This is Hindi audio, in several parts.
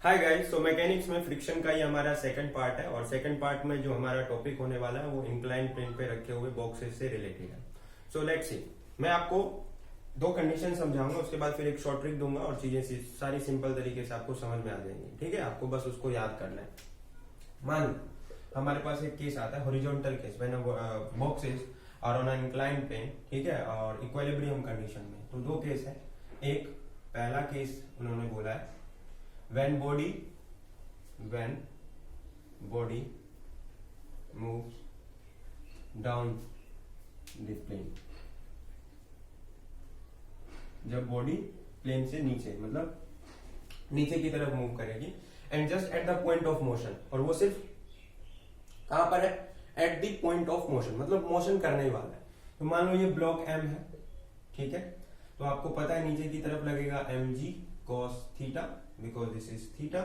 हाय गाइस, सो मैकेनिक्स में फ्रिक्शन का ही हमारा सेकंड पार्ट है और सेकंड पार्ट में जो हमारा टॉपिक होने वाला है वो इंक्लाइन प्लेन पे रखे हुए बॉक्सेस से रिलेटेड है। सो लेट्स सी, मैं आपको दो कंडीशन समझाऊंगा, उसके बाद फिर एक शॉर्ट ट्रिक दूंगा और चीजें सारी सिंपल तरीके से आपको समझ में आ जाएंगी। ठीक है, आपको बस उसको याद करना है। मान लो हमारे पास एक केस आता है horizontal case, when boxes are on an incline plane, ठीक है, और इक्विलिब्रियम कंडीशन में। तो दो केस है। एक पहला केस उन्होंने बोला है when body moves down the plane, जब बॉडी प्लेन से नीचे मतलब नीचे की तरफ मूव करेगी and just at the point of motion, और वो सिर्फ कहां पर है? At the point of motion, मतलब मोशन करने वाला है। तो मान लो ये ब्लॉक एम है, ठीक है, तो आपको पता है नीचे की तरफ लगेगा mg cos theta because this is theta,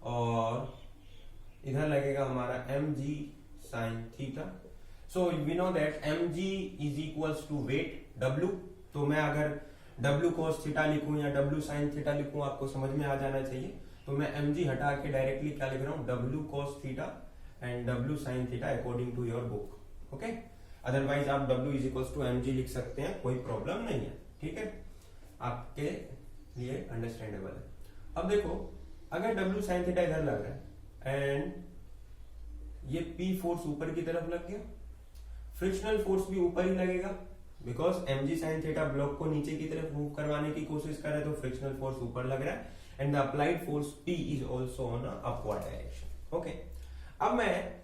और इधर लगेगा हमारा mg sin theta. So we know that mg is equals to weight w। तो मैं अगर w cos थीटा लिखूं या w sin थीटा लिखूं, आपको समझ में आ जाना चाहिए। तो मैं mg हटा के डायरेक्टली क्या लिख रहा हूं? w cos theta and w sin थीटा according to your book. Okay, otherwise आप w is equals to mg लिख सकते हैं, कोई प्रॉब्लम नहीं है। ठीक है, आपके लिए अंडरस्टैंडेबल है। अब देखो, अगर W sin थीटा इधर लग रहा है एंड ये P फोर्स ऊपर की तरफ लग गया, फ्रिक्शनल फोर्स भी ऊपर ही लगेगा because mg sin theta block को नीचे की तरफ मूव करवाने की कोशिश कर रहा है, तो फ्रिक्शनल फोर्स ऊपर लग रहा है and the applied force P is also on upward direction. Okay, अब मैं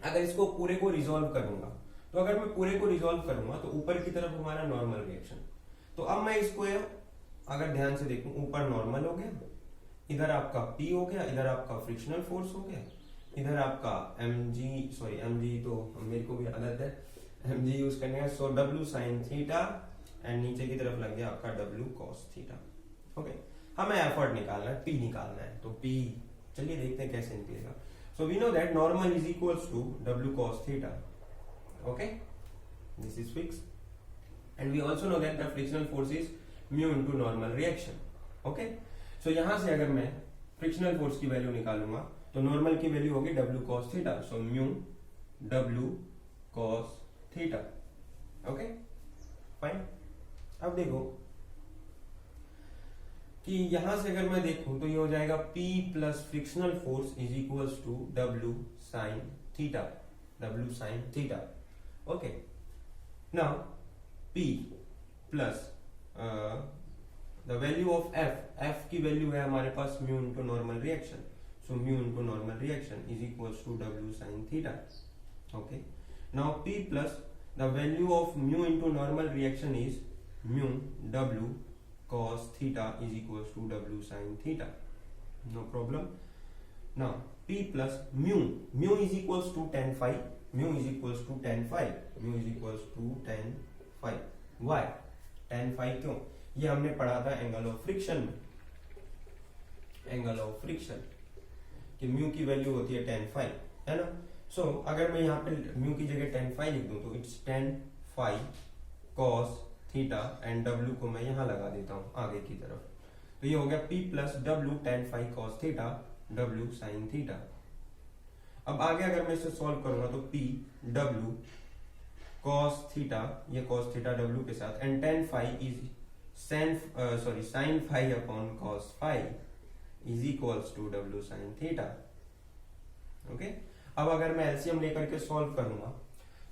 अगर इसको पूरे को रिजोल्व करूंगा, तो अगर मैं पूरे को रिजोल्व करूंगा तो ऊपर की तरफ हमारा नॉर्मल रिएक्शन। तो अब मैं इसको अगर ध्यान से देखूं, ऊपर नॉर्मल हो गया, इधर आपका P हो गया, इधर आपका फ्रिक्शनल फोर्स हो गया, इधर आपका mg तो मेरे को भी आदत है mg यूज करने का। सो W sin थीटा एंड नीचे की तरफ लग गया आपका W cos थीटा। ओके, हमें एफर्ट निकालना है, P निकालना है, तो P चलिए देखते हैं कैसे निकलेगा। So we know that normal is equals to W cos theta. Okay, this is fix and we also know that the frictional force is mu into normal reaction. Okay, so यहां से अगर मैं फ्रिक्शनल फोर्स की वैल्यू निकालूंगा तो नॉर्मल की वैल्यू होगी W cos theta, so mu W cos theta. Okay fine. अब देखो कि यहां से अगर मैं देखूं तो ये हो जाएगा P plus frictional force is equals to W sin theta, W sin theta. Okay, now P plus the value of f की वैल्यू है हमारे पास mu into normal reaction, so mu into normal reaction is equals to W sin theta. Okay, now P plus the value of mu into normal reaction is mu W cos theta is equals to W sin theta, no problem. Now P plus mu is equals to tan phi, mu is equals to tan phi, mu is equals to tan phi। Why tan phi? क्यों? ये हमने पढ़ा था एंगल ऑफ फ्रिक्शन में, एंगल ऑफ फ्रिक्शन कि म्यू की वैल्यू होती है tan phi, है ना। सो अगर मैं यहाँ पे म्यू की जगह tan phi लिख दूं तो it's tan phi cos theta and W को मैं यहाँ लगा देता हूँ आगे की तरफ, तो ये हो गया P plus W tan phi cos theta W sin theta. अब आगे अगर मैं इसे सॉल्व करूंगा तो P W cos थीटा, ये cos थीटा W के साथ, and tan phi is sin phi upon cos phi is equals to W sin theta. Okay, अब अगर मैं एलसीएम लेकर के सॉल्व करूंगा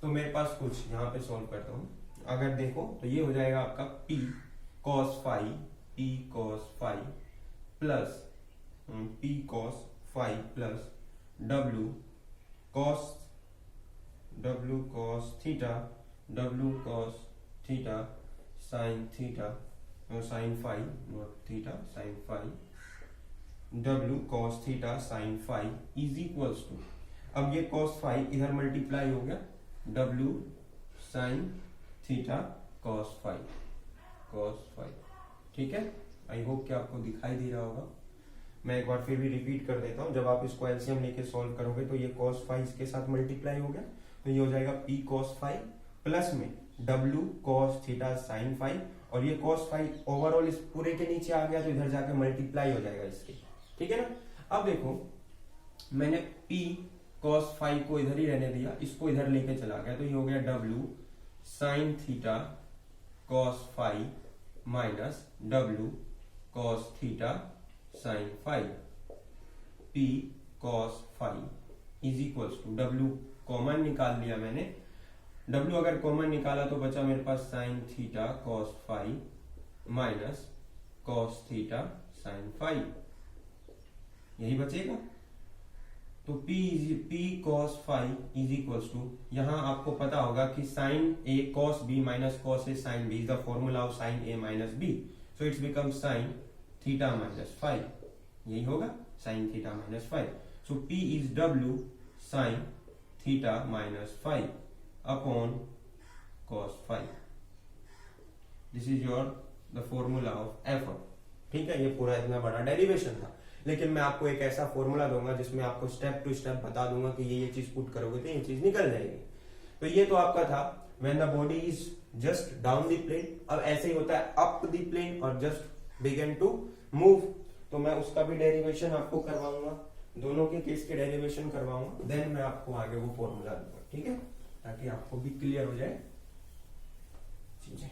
तो मेरे पास कुछ यहाँ पे सॉल्व करता हूं, अगर देखो तो ये हो जाएगा आपका P cos phi plus P cos phi plus W cos theta W cos theta sin theta, sin phi not theta, sin phi W cos theta sin phi is equals to, अब ये cos phi इधर मल्टीप्लाई हो गया W sin theta cos phi। ठीक है, आई होप कि आपको दिखाई दे रहा होगा। मैं एक बार फिर भी रिपीट कर देता हूं, जब आप इसको एलसीएम लेके सॉल्व करोगे तो ये cos phi इसके साथ मल्टीप्लाई हो गया, तो ये हो जाएगा P cos phi प्लस में W cos theta sin phi, और ये cos phi ओवरऑल इस पूरे के नीचे आ गया तो इधर जाके मल्टीप्लाई हो जाएगा इसके, ठीक है ना। अब देखो मैंने P cos फाई को इधर ही रहने दिया, इसको इधर लेके चला गया, तो ये हो गया W sin theta cos phi minus W cos theta sin phi. P cos phi is equals to W common निकाल लिया मैंने, W अगर कॉमन निकाला तो बचा मेरे पास sin theta cos phi minus cos theta sin phi, यही बचेगा। तो P cos phi is equals to, यहां आपको पता होगा कि sin A cos B minus cos A sin B is the formula of sin A minus B, so it's become sin theta minus phi, यही होगा sin theta minus phi. So P is W sin theta minus phi upon cos phi. This is your the formula of effort. ठीक है, ये पूरा इतना बड़ा डेरिवेशन था, लेकिन मैं आपको एक ऐसा फॉर्मूला दूंगा जिसमें आपको स्टेप टू स्टेप बता दूंगा कि ये चीज पुट करोगे तो ये चीज निकल जाएगी। तो ये तो आपका था when the body is just down the plane. अब ऐसे ही होता है अप द प्लेन और जस्ट बिगिन टू मूव, तो मैं उसका भी डेरिवेशन आपको करवाऊंगा, दोनों के केस के डेरिवेशन करवाऊंगा, देन मैं आपको आगे वो फॉर्मूला दूंगा। ठीक है, ताकि आपको भी क्लियर हो जाए चीजें।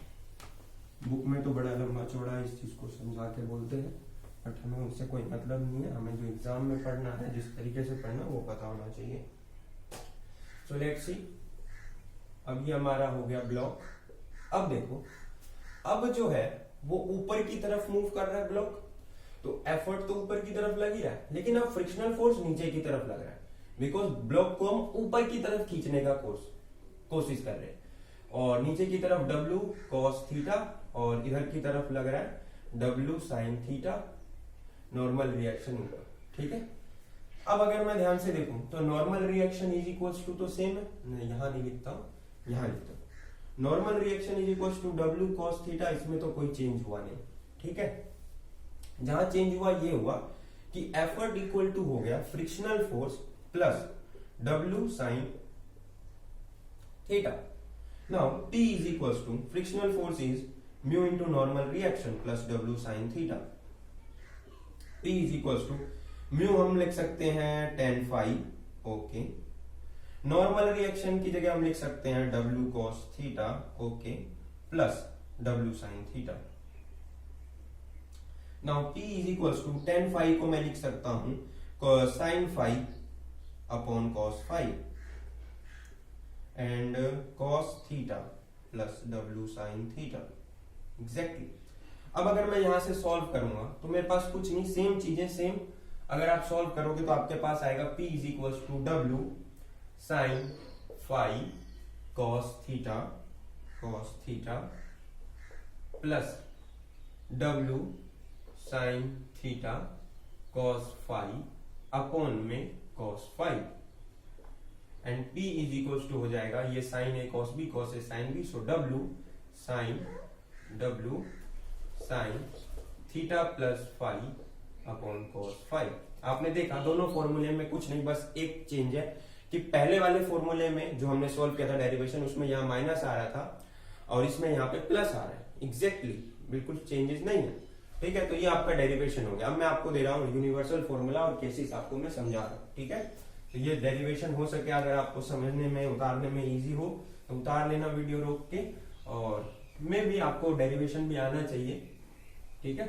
बुक में तो बड़ा लंबा चौड़ा इस चीज को समझा के बोलते हैं, बट हमें उससे कोई मतलब नहीं है, हमें जो एग्जाम में पढ़ना है जिस तरीके से पढ़ना वो पता होना चाहिए। सो लेट्स सी, अब ये हमारा हो गया ब्लॉक। अब देखो, अब जो है वो ऊपर की तरफ मूव कर रहा है ब्लॉक, तो एफर्ट तो ऊपर की तरफ लग ही रहा है, लेकिन अब फ्रिक्शनल फोर्स नीचे की तरफ लग रहा है, बिकॉज ब्लॉक को हम ऊपर की तरफ खींचने का कोशिश कर रहे हैं, और नीचे की तरफ W cos थीटा और इधर की तरफ लग रहा है W sin theta, normal reaction ऊपर। ठीक है, अब अगर मैं ध्यान से देखूं तो normal reaction is equals to तो सेम है, मैं यहां नहीं लिखता हूं, यहां लिखता हूं normal reaction is equals to W cos theta, इसमें तो कोई चेंज हुआ नहीं। ठीक है, जहां चेंज हुआ ये हुआ कि एफर्ट इक्वल टू हो गया frictional force plus W sin theta. Now P is equals to frictional force is mu into normal reaction plus W sin theta. P is equals to mu हम लिख सकते हैं tan phi, okay. Normal reaction की जगह हम लिख सकते हैं W cos theta, okay, plus W sin theta. Now P is equals to tan phi को मैं लिख सकता हूं sin phi upon cos phi and cos theta plus W sin theta, exactly. अब अगर मैं यहां से सॉल्व करूंगा तो मेरे पास कुछ नहीं, सेम चीजें सेम। अगर आप सॉल्व करोगे तो आपके पास आएगा P is equals to W sin phi cos theta plus W sin theta cos phi upon में cos phi, and P is equals to हो जाएगा ये sin A cos B cos A sin B, so W sin theta plus phi upon cos phi. आपने देखा दोनों फॉर्मूले में कुछ नहीं, बस एक चेंज है कि पहले वाले फॉर्मूले में जो हमने सॉल्व किया था डेरिवेशन, उसमें यहाँ माइनस आ रहा था और इसमें यहाँ पे प्लस आ रहा है, एग्जैक्टली बिल्कुल चेंजेस नहीं है। ठीक है, तो ये आपका डेरिवेशन हो गया। अब मैं आपको दे रहा हूँ यूनिवर्सल फॉर्मूला और केसेस आपको मैं समझा रहा हूँ। ठीक है, तो ये डेरिवेशन हो सके अगर आपको समझने में उतारने में इजी हो तो उतार लेना वीडियो रोक के, और में भी आपको डेरिवेशन भी आना चाहिए। ठीक है,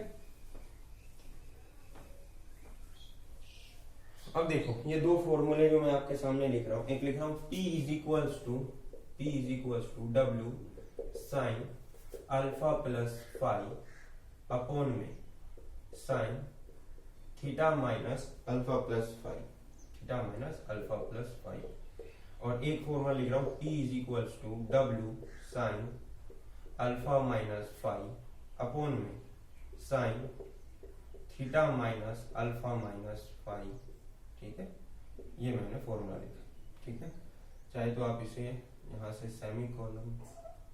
अब देखो ये दो फॉर्मूले जो मैं आपके सामने लिख रहा हूं, एक लिख रहा हूं P is equals to W sine alpha plus phi upon में sine theta minus alpha plus phi, और एक फॉर्मूला लिख रहा हूं P is equals to W sine alpha minus phi upon में sine theta minus alpha minus phi. ठीक है, ये मैंने फॉर्मूला लिखा। ठीक है, चाहे तो आप इसे यहां से सेमी कॉलम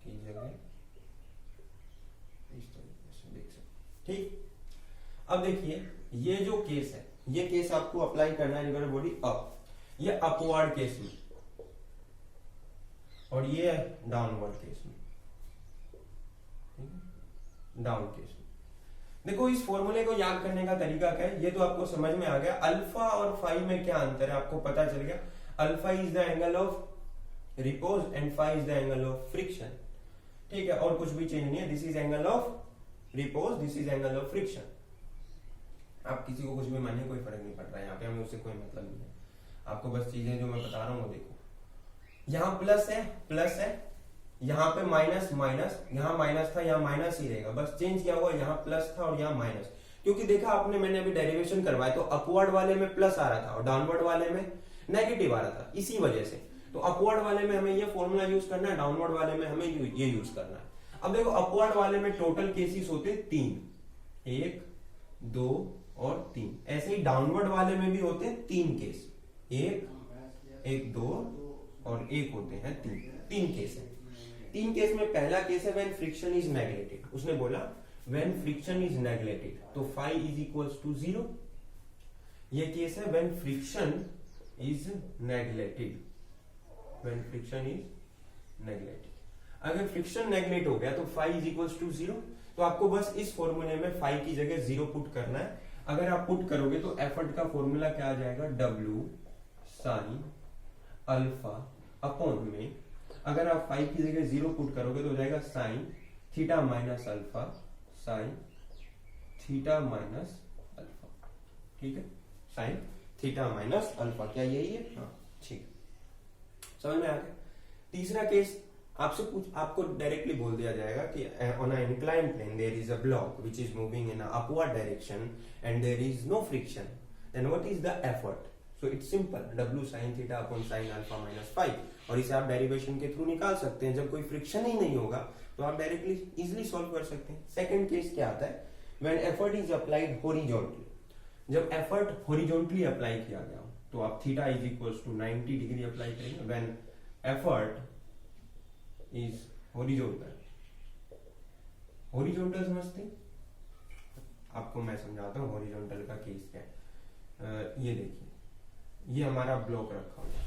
की जगह इस तरीके से देख सकते। ठीक, अब देखिए ये जो केस है, ये केस आपको अप्लाई करना है रिवर बॉडी अप, ये अपवर्ड केस में, और ये डाउनवर्ड केस में, डाउन केस में। देखो इस फॉर्मूले को याद करने का तरीका क्या है, ये तो आपको समझ में आ गया। अल्फा और फाई में क्या अंतर है आपको पता चल गया। Alpha is the angle of repose and phi is the angle of friction, ठीक है, और कुछ भी चेंज नहीं है। This is angle of repose, this is angle of friction. आप किसी को कुछ भी मानिए, कोई फर्क नहीं पड़ रहा है, यहाँ पे हमें उससे कोई मतलब नहीं है। आपको बस चीजें जो मैं बता रहा हूँ वो देखो, यहाँ प्लस है, यहाँ पे माइनस माइनस, यहाँ माइनस था, यहाँ माइनस ही रहेगा, बस चेंज क्या हुआ, यहाँ प्लस था और यहाँ माइनस। क्योंकि देखा आपने, मैंने अभी डेरिवेशन करवाया तो अपवर्ड वाले में प्लस आ रहा था और डाउनवर्ड वाले में नेगेटिव आ रहा था, इसी वजह से। तो अपवर्ड वाले में हमें ये फॉर्मूला यूज करना है, डाउनवर्ड वाले में हमें ये यूज करना है। अब देखो अपवर्ड वाले में टोटल केसेस होते 3, 1 2 और 3। ऐसे ही डाउनवर्ड वाले में भी होते 3 केस, 1 2 और 1 होते हैं 3 केस है। 3 केस में पहला केस है व्हेन फ्रिक्शन इज नेगलेक्टेड। उसने बोला व्हेन फ्रिक्शन इज नेगलेक्टेड, तो फाई इज इक्वल्स टू 0। ये केस है when friction is neglected, when friction is neglected. अगर फ्रिक्शन नेगलेक्ट हो गया तो फाई इज इक्वल्स टू 0। तो आपको बस इस फॉर्मूले में फाई की जगह 0 पुट करना है। अगर आप पुट करोगे तो एफर्ट का फॉर्मूला क्या आ जाएगा, W साइन अल्फा अपॉन में, अगर आप फाई की जगह 0 पुट करोगे तो हो जाएगा sign theta minus alpha, sign theta minus alpha, ठीक है, साइन थीटा माइनस अल्फा। क्या यही है? हाँ ठीक, समझ में आ गया। तीसरा केस आपको डायरेक्टली बोल दिया जाएगा कि on a incline plane there is a block which is moving in a upward direction and there is no friction, then what is the effort? So it's simple, W sin theta upon sin alpha minus phi. और इसे आप डेरिवेशन के थ्रू निकाल सकते हैं। जब कोई फ्रिक्शन ही नहीं होगा तो आप डायरेक्टली इजिली सॉल्व कर सकते हैं। सेकंड केस क्या आता है, when effort is applied horizontally. जब एफर्ट हॉरिजॉन्टली अप्लाई किया गया तो आप theta is equals to 90 degree apply करेंगे। When effort is horizontal, horizontal समझते हैं? आपको मैं समझाता हूँ हॉरिजॉन्टल का केस क्या है। ये देखिए, ये हमारा ब्लॉक रखा हुआ है,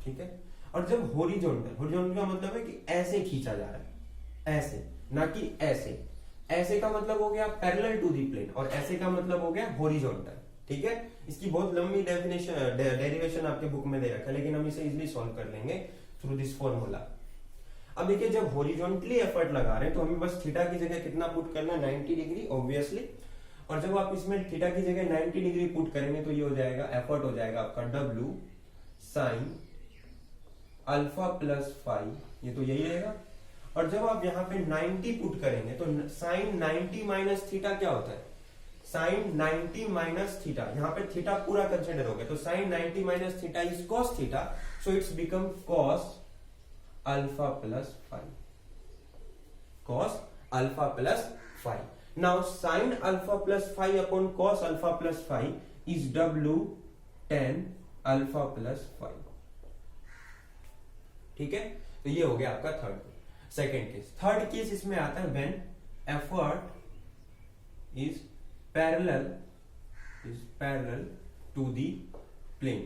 ठीक है, और जब हॉरिजॉन्टल का मतलब है कि ऐसे खींचा जा रहा है, ऐसे, ना कि ऐसे। ऐसे का मतलब हो गया पैरेलल टू दी प्लेन और ऐसे का मतलब हो गया हॉरिजॉन्टल, ठीक है। इसकी बहुत लंबी डेरिवेशन आपके बुक में दे रखा है, लेकिन हम इसे इजिली सॉल्व कर लेंगे थ्रू दिस फॉर्मूला। अब देखिए, जब हॉरिजॉन्टली एफर्ट लगा रहे हैं तो हमें बस थीटा की जगह कितना पुट करना है, 90 डिग्री ऑब्वियसली। और जब आप इसमें थीटा की जगह 90 डिग्री पुट करेंगे तो ये हो जाएगा, एफर्ट हो जाएगा आपका W sine alpha plus phi, ये तो यही रहेगा। और जब आप यहाँ पे 90 पुट करेंगे तो साइन 90 माइनस थीटा क्या होता है, साइन 90 माइनस थीटा, यहाँ पे थीटा पूरा कंसिडर हो गया, तो sine 90 minus theta is cos theta, so it's become cos alpha plus phi, cos alpha plus phi. Now sin alpha plus phi upon cos alpha plus phi is W tan alpha plus phi, ठीक है। तो ये हो गया आपका third case. Second case, third case इसमें आता है when effort is parallel to the plane,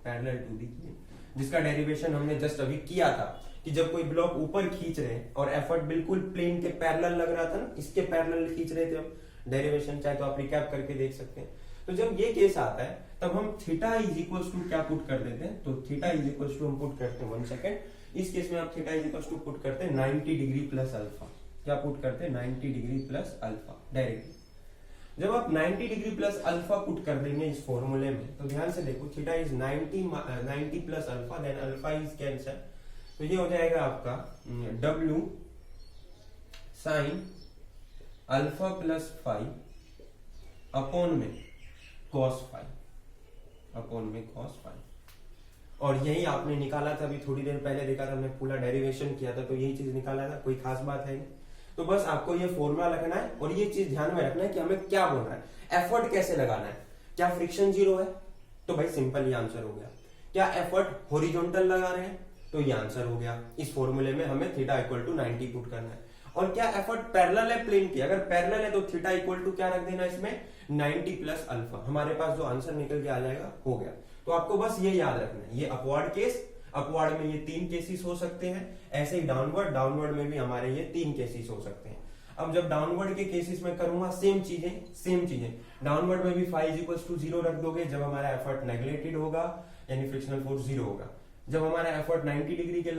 parallel to the plane, जिसका डेरिवेशन हमने जस्ट अभी किया था कि जब कोई ब्लॉक ऊपर खींच रहे हैं और एफर्ट बिल्कुल प्लेन के पैरेलल लग रहा था ना, इसके पैरेलल खींच रहे थे हम डेरिवेशन, चाहे तो आप रिकैप करके देख सकते हैं। तो जब ये केस आता है तब हम थीटा इज इक्वल्स टू क्या पुट कर देते हैं, तो थीटा इज इक्वल्स टू हम पुट करते हैं 1 सेकेंड, इस केस में आप theta is equals to put करते हैं 90 डिग्री प्लस अल्फा। क्या पुट करते हैं, 90 डिग्री प्लस अल्फा डायरेक्टली। जब आप 90 डिग्री प्लस अल्फा पुट कर देंगे इस फॉर्मूले में, तो ध्यान से देखो, theta is 90 plus alpha, then alpha is cancel, तो ये हो जाएगा आपका W sine alpha plus phi upon में कॉस फाई, अपॉन में कॉस फाई। और यही आपने निकाला था, अभी थोड़ी देर पहले देखा था, हमने पूरा डेरिवेशन किया था, तो यही चीज निकाला था, कोई खास बात है नहीं। तो बस आपको ये फॉर्मूला लगना है और ये चीज ध्यान में रखना है कि हमें क्या बोलना है, एफर्ट कैसे लगाना है। क्या फ्रिक्शन 0 है, तो भाई सिंपल ये आंसर हो गया। क्या एफर्ट हॉरिजॉन्टल लगा रहे हैं, तो ये आंसर हो गया। इस फॉर्मूले में हमें थीटा इक्वल टू 90 पुट करना है। और क्या एफर्ट पैरेलल है प्लेन की, अगर पैरेलल है तो थीटा इक्वल टू क्या रख देना इसमें, 90 प्लस अल्फा। हमारे पास जो आंसर निकल के आ जाएगा हो गया। तो आपको बस ये याद रखना है, ये अपवर्ड केस, अपवर्ड में ये 3 केसेस हो सकते हैं, ऐसे ही डाउनवर्ड में भी हमारे ये 3 केसेस हो सकते हैं। अब जब डाउनवर्ड के केसेस में करूंगा सेम चीजें डाउनवर्ड में भी फाई इज इक्वल टू 0 रख दोगे जब हमारा एफर्ट नेगलेक्टेड होगा, यानी फ्रिक्शनल फोर्स 0 होगा। जब हमारा एफर्ट 90 डिग्री के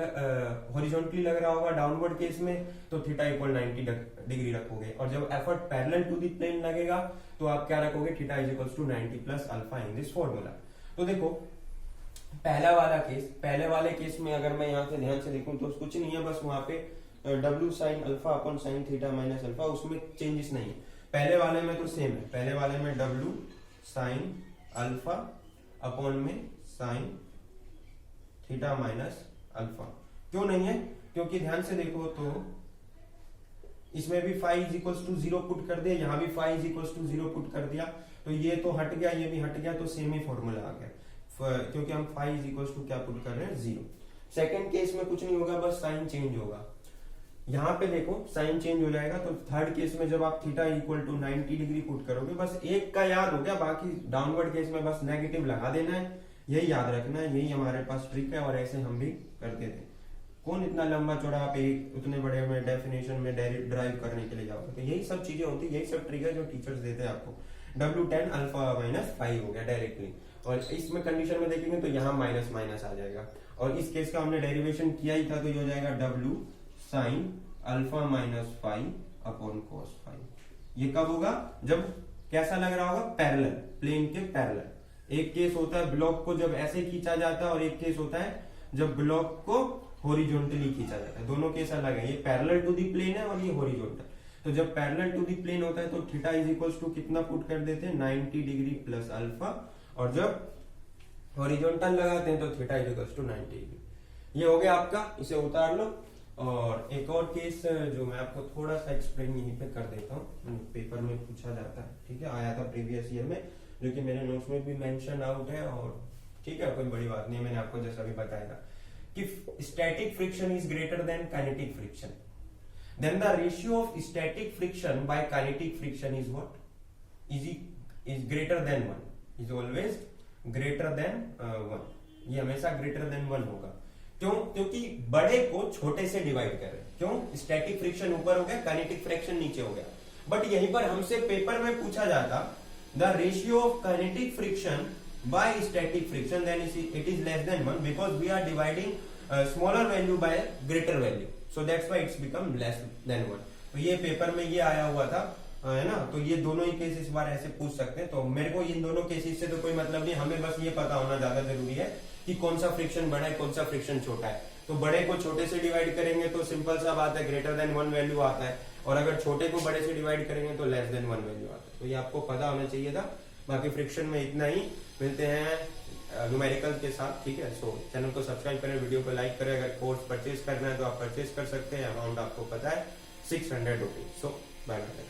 हॉरिजॉन्टली लग रहा होगा डाउनवर्ड केस में, तो थीटा इक्वल 90 डिग्री रखोगे, और जब effort parallel to the plane लगेगा तो आप क्या रखोगे, theta is equal to 90 plus alpha in this formula. तो देखो पहले वाले केस में अगर मैं यहाँ से ध्यान से देखूं तो कुछ नहीं है, बस वहां पे W sine alpha upon sine theta minus alpha, उसमें चेंजेस नहीं है। पहले वाले में तो सेम है, पहले वाले में W साइन अल्फा अपॉन में साइन थीटा माइनस अल्फा। क्यों नहीं है, क्योंकि ध्यान से देखो तो इसमें भी phi is equal to 0 put कर दिया, यहाँ भी phi is equal to 0 put कर दिया, तो ये तो हट गया, ये भी हट गया, तो सेम ही फॉर्मूला आ गया, क्योंकि हम फाई इज इक्वल टू क्या पुट कर रहे हैं, 0। सेकेंड केस में कुछ नहीं होगा, बस साइन चेंज होगा। यहाँ पे देखो साइन चेंज हो जाएगा, तो थर्ड केस में जब आप theta equal to 90 degree put करोगे, बस एक का याद हो गया, बाकी डाउनवर्ड केस में बस नेगेटिव लगा देना है, यही याद रखना है, यही हमारे पास ट्रिक है, और ऐसे हम भी करते थे। कौन इतना लंबा चौड़ा आप एक उतने बड़े में डेफिनेशन में ड्राइव करने के लिए जाओगे, तो यही सब चीजें होती है, यही सब ट्रिक है जो टीचर्स देते हैं आपको। W10 अल्फा माइनस 5 हो गया डायरेक्टली, और इसमें कंडीशन में देखेंगे तो यहाँ माइनस माइनस आ जाएगा, और इस केस का हमने डेरिवेशन किया ही था, तो ये हो जाएगा W sine alpha minus 5 upon cos 5। ये कब होगा, जब कैसा लग रहा होगा, पैरेलल, प्लेन के पैरेलल। एक केस होता है ब्लॉक को जब ऐसे खींचा जाता है, और एक केस होता है जब ब्लॉक को हॉरिजॉन्टली खींचा जाता है, दोनों केस अलग है, ये पैरेलल टू दी प्लेन है और ये हॉरिजॉन्टल। तो जब पैरेलल टू दी प्लेन होता है तो थीटा इज इक्वल्स टू कितना पुट कर देते हैं, 90 डिग्री प्लस अल्फा, और जब हॉरिजॉन्टल लगाते हैं तो theta is equals to 90 degree. ये हो गया आपका, इसे उतार लो। और एक और केस जो मैं आपको थोड़ा सा एक्सप्लेन यहीं पे कर देता हूँ, पेपर में पूछा जाता है, ठीक है, आया था प्रीवियस ईयर में, जो कि मेरे नोट्स में भी मेंशन आउट है, और ठीक है कोई बड़ी बात नहीं है, मैंने आपको जैसा भी बताया था कि static friction is greater than kinetic friction, then the ratio of static friction by kinetic friction is what, is greater than 1, is always greater than 1, ये हमेशा greater than 1 होगा। क्यों, क्योंकि बड़े को छोटे से डिवाइड कर रहे हैं। क्यों, स्टैटिक फ्रिक्शन ऊपर हो गया, काइनेटिक फ्रिक्शन नीचे हो गया, बट यहीं पर हमसे पेपर में पूछा जाता the ratio of kinetic friction by static friction, then it is less than 1 because we are dividing smaller value by greater value, so that's why it's become less than 1। तो ये पेपर में ये आया हुआ था, है ना, तो ये दोनों ही केस इस बार ऐसे पूछ सकते हैं। तो मेरे को इन दोनों केसेस से तो कोई मतलब नहीं, हमें बस ये पता होना ज्यादा जरूरी है कि कौन सा फ्रिक्शन बड़ा है, कौन सा फ्रिक्शन छोटा है। तो बड़े को छोटे से डिवाइड करेंगे तो सिंपल सा बात है, ग्रेटर देन 1 वैल्यू आता है, और अगर छोटे को बड़े से डिवाइड करेंगे तो लेस देन 1 वैल्यू आता है। तो ये आपको पता होना चाहिए था। बाकी फ्रिक्शन में इतना ही, मिलते हैं न्यूमेरिकल के साथ, ठीक है। सो चैनल को सब्सक्राइब करें, वीडियो को लाइक करें। अगर कोर्स परचेज करना है तो आप परचेज कर सकते हैं, अमाउंट आपको पता है 600 रुपीज। सो बाय बाय।